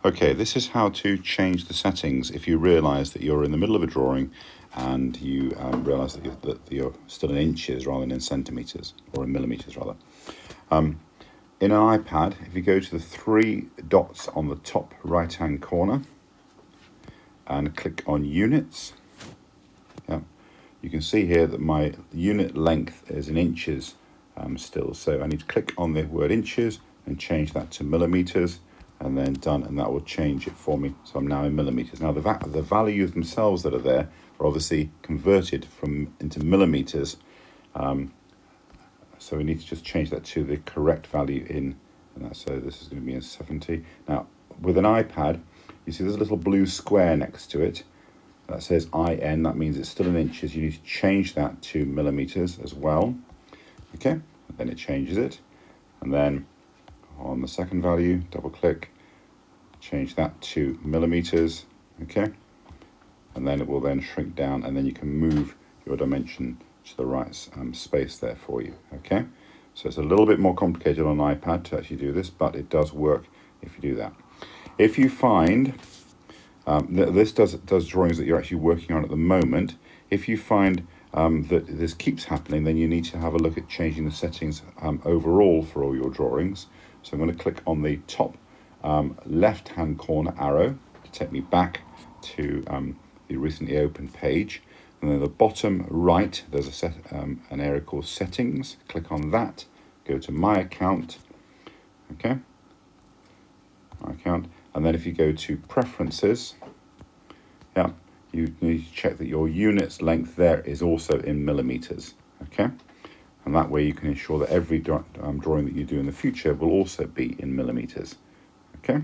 Okay, this is how to change the settings if you realise that you're in the middle of a drawing and you realise that you're still in inches rather than in centimetres, or in millimetres rather. In an iPad, if you go to the three dots on the top right hand corner and click on units, you can see here that my unit length is in inches still, so I need to click on the word inches and change that to millimetres, and then done, and that will change it for me. So I'm now in millimetres. Now the values themselves that are there are obviously converted into millimetres, so we need to just change that to the correct value in, and that, so this is going to be in 70. Now with an iPad, you see there's a little blue square next to it that says IN, that means it's still in inches. You need to change that to millimetres as well. Okay, and then it changes it, and then on the second value, double click, change that to millimeters, okay, and then it will then shrink down, and then you can move your dimension to the right space there for you. Okay, so it's a little bit more complicated on an iPad to actually do this, but it does work if you do that. If you find this does drawings that you're actually working on at the moment, if you find that this keeps happening, then you need to have a look at changing the settings overall for all your drawings. So I'm going to click on the top left hand corner arrow to take me back to the recently opened page, and then the bottom right there's an area called settings. Click on that, go to my account, okay, my account, and then if you go to preferences, you need to check that your unit's length there is also in millimeters, okay, and that way you can ensure that every drawing that you do in the future will also be in millimeters, okay.